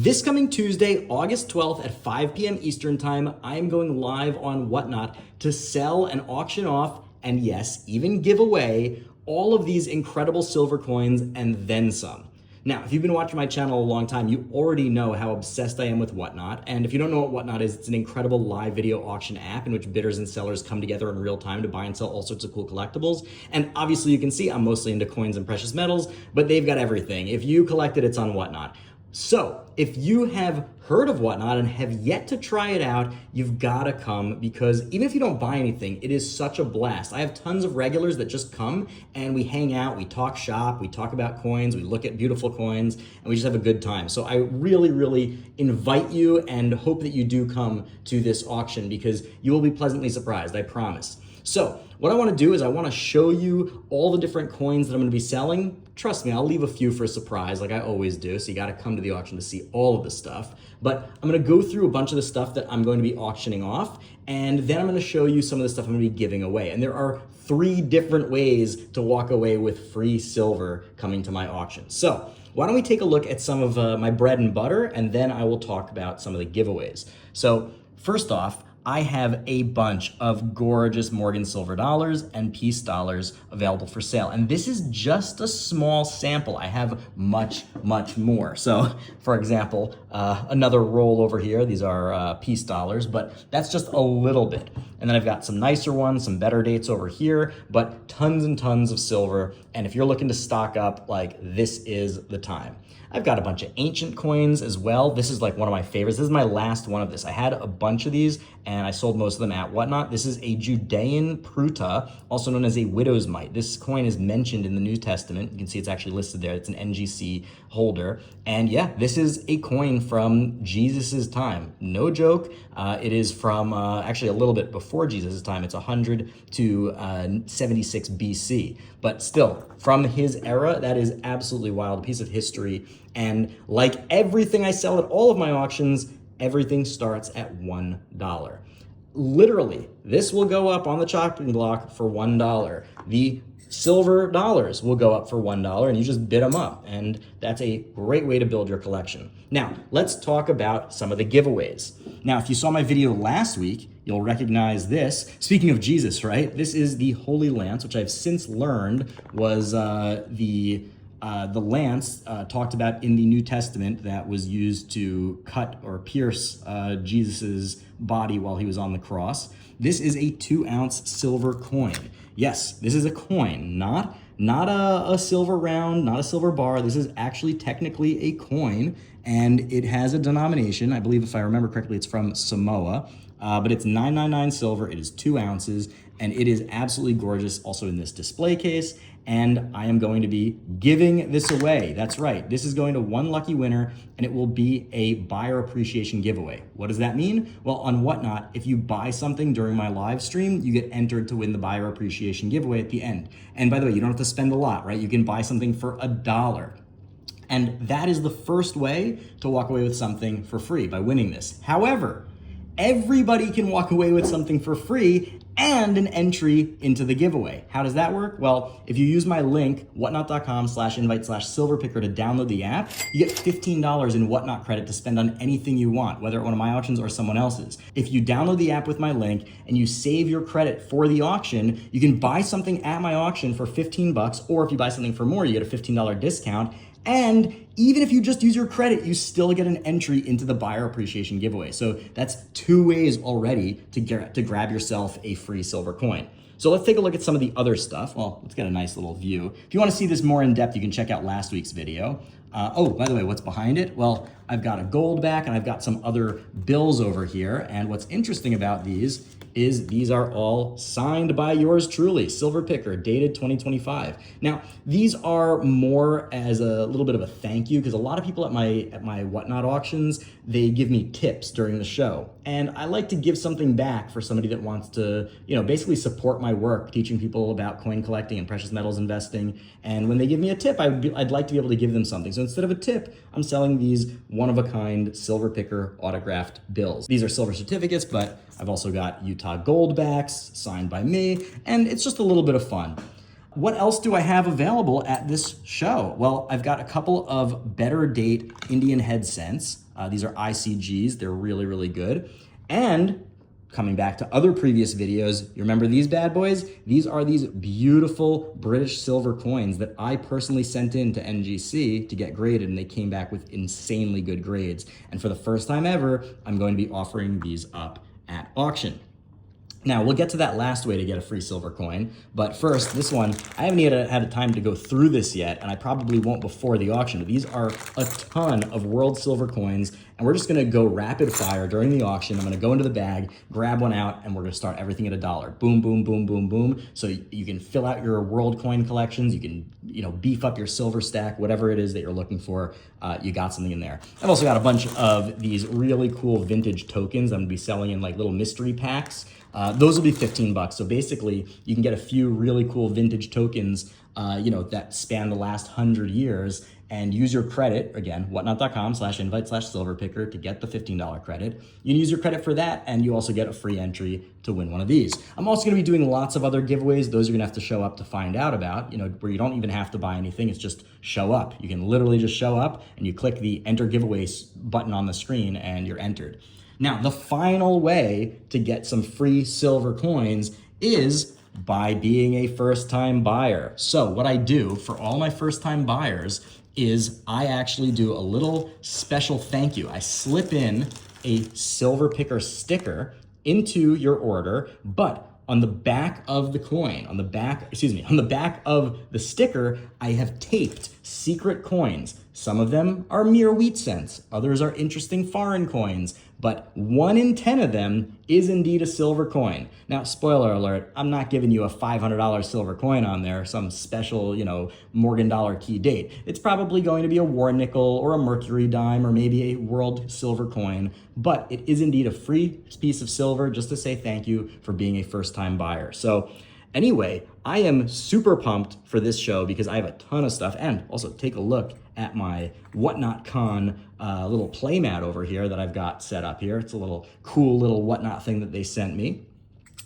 This coming Tuesday, August 12th at 5 p.m. Eastern Time, I am going live on Whatnot to sell and auction off, and yes, even give away, all of these incredible silver coins and then some. Now, if you've been watching my channel a long time, you already know how obsessed I am with Whatnot. And if you don't know what Whatnot is, it's an incredible live video auction app in which bidders and sellers come together in real time to buy and sell all sorts of cool collectibles. And obviously you can see I'm mostly into coins and precious metals, but they've got everything. If you collect it, it's on Whatnot. So if you have heard of Whatnot and have yet to try it out, you've got to come, because even if you don't buy anything, it is such a blast. I have tons of regulars that just come and we hang out, we talk shop, we talk about coins, we look at beautiful coins, and we just have a good time. So I really, really invite you and hope that you do come to this auction, because you will be pleasantly surprised, I promise. So what I want to do is I want to show you all the different coins that I'm going to be selling. Trust me, I'll leave a few for a surprise like I always do, so you got to come to the auction to see all of the stuff. But I'm going to go through a bunch of the stuff that I'm going to be auctioning off, and then I'm going to show you some of the stuff I'm going to be giving away. And there are 3 different ways to walk away with free silver coming to my auction. So why don't we take a look at some of my bread and butter, and then I will talk about some of the giveaways. So first off, I have a bunch of gorgeous Morgan silver dollars and peace dollars available for sale. And this is just a small sample. I have much, much more. So for example, another roll over here, these are peace dollars, but that's just a little bit. And then I've got some nicer ones, some better dates over here, but tons and tons of silver. And if you're looking to stock up, like, this is the time. I've got a bunch of ancient coins as well. This is like one of my favorites. This is my last one of this. I had a bunch of these and I sold most of them at Whatnot. This is a Judean Pruta, also known as a widow's mite. This coin is mentioned in the New Testament. You can see it's actually listed there. It's an NGC holder. And yeah, this is a coin from Jesus's time. No joke. It is from actually a little bit before Jesus's time. It's 100 to 76 BC. But still, from his era, that is absolutely wild. A piece of history. And like everything I sell at all of my auctions, everything starts at $1. Literally, this will go up on the chopping block for $1. The silver dollars will go up for $1, and you just bid them up. And that's a great way to build your collection. Now, let's talk about some of the giveaways. Now, if you saw my video last week, you'll recognize this. Speaking of Jesus, right? This is the Holy Lance, which I've since learned was the lance talked about in the New Testament that was used to cut or pierce Jesus's body while he was on the cross. This is a 2-ounce silver coin. Yes, this is a coin, not a silver round, not a silver bar. This is actually technically a coin, and it has a denomination. I believe, if I remember correctly, it's from Samoa, but it's 999 silver. It is 2 ounces, and it is absolutely gorgeous, also in this display case. And I am going to be giving this away. That's right. This is going to one lucky winner, and it will be a buyer appreciation giveaway. What does that mean? Well, on Whatnot, if you buy something during my live stream, you get entered to win the buyer appreciation giveaway at the end. And by the way, you don't have to spend a lot, right? You can buy something for $1. And that is the first way to walk away with something for free, by winning this. However, everybody can walk away with something for free and an entry into the giveaway. How does that work? Well, if you use my link, whatnot.com/invite/silverpicker to download the app, you get $15 in Whatnot credit to spend on anything you want, whether at one of my auctions or someone else's. If you download the app with my link and you save your credit for the auction, you can buy something at my auction for $15, or if you buy something for more, you get a $15 discount. And even if you just use your credit, you still get an entry into the buyer appreciation giveaway. So that's 2 ways already to grab yourself a free silver coin. So let's take a look at some of the other stuff. Well, let's get a nice little view. If you want to see this more in depth, you can check out last week's video. Oh, by the way, what's behind it? Well, I've got a gold back and I've got some other bills over here. And what's interesting about these is these are all signed by yours truly, Silver Picker, dated 2025. Now, these are more as a little bit of a thank you, because a lot of people at my Whatnot auctions, they give me tips during the show. And I like to give something back for somebody that wants to, basically support my work, teaching people about coin collecting and precious metals investing. And when they give me a tip, I'd like to be able to give them something. So instead of a tip, I'm selling these one-of-a-kind Silver Picker autographed bills. These are silver certificates, but I've also got Utah gold backs signed by me, and it's just a little bit of fun. What else do I have available at this show? Well, I've got a couple of better date Indian head cents. These are ICGs. They're really, really good. And coming back to other previous videos, you remember these bad boys? These are these beautiful British silver coins that I personally sent in to NGC to get graded, and they came back with insanely good grades. And for the first time ever, I'm going to be offering these up at auction. Now, we'll get to that last way to get a free silver coin, but first, this one, I haven't even had time to go through this yet, and I probably won't before the auction. These are a ton of world silver coins, and we're just gonna go rapid fire during the auction. I'm gonna go into the bag, grab one out, and we're gonna start everything at $1. Boom, boom, boom, boom, boom. So you can fill out your world coin collections, you can beef up your silver stack, whatever it is that you're looking for, you got something in there. I've also got a bunch of these really cool vintage tokens I'm gonna be selling in like little mystery packs. Those will be 15 bucks. So basically you can get a few really cool vintage tokens, that span the last 100 years and use your credit, again, whatnot.com/invite/silverpicker to get the $15 credit. You can use your credit for that, and you also get a free entry to win one of these. I'm also gonna be doing lots of other giveaways. Those you're gonna have to show up to find out about, where you don't even have to buy anything. It's just show up. You can literally just show up and you click the enter giveaways button on the screen and you're entered. Now, the final way to get some free silver coins is by being a first-time buyer. So what I do for all my first-time buyers is I actually do a little special thank you. I slip in a Silver Picker sticker into your order, but on the back of the coin, on the back of the sticker, I have taped secret coins. Some of them are mere wheat cents, others are interesting foreign coins, but 1 in 10 of them is indeed a silver coin. Now, spoiler alert, I'm not giving you a $500 silver coin on there, some special, Morgan dollar key date. It's probably going to be a war nickel or a mercury dime or maybe a world silver coin, but it is indeed a free piece of silver just to say thank you for being a first-time buyer. So anyway, I am super pumped for this show because I have a ton of stuff, and also take a look at my Whatnot Con little playmat over here that I've got set up here. It's a little cool little Whatnot thing that they sent me.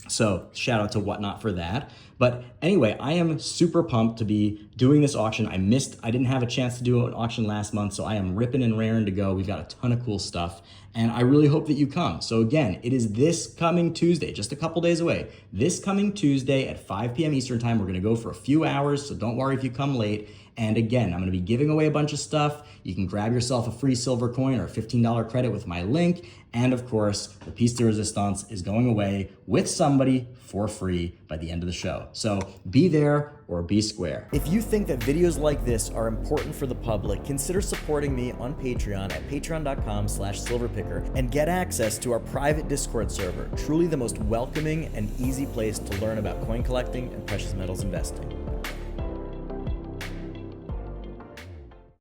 So shout out to Whatnot for that. But anyway, I am super pumped to be doing this auction. I didn't have a chance to do an auction last month, so I am ripping and raring to go. We've got a ton of cool stuff, and I really hope that you come. So again, it is this coming Tuesday, just a couple days away. This coming Tuesday at 5 p.m. Eastern time. We're gonna go for a few hours, so don't worry if you come late. And again, I'm gonna be giving away a bunch of stuff. You can grab yourself a free silver coin or a $15 credit with my link. And of course, the piece de resistance is going away with somebody for free by the end of the show. So be there or be square. If you think that videos like this are important for the public, consider supporting me on Patreon at patreon.com/silverpicker and get access to our private Discord server, truly the most welcoming and easy place to learn about coin collecting and precious metals investing.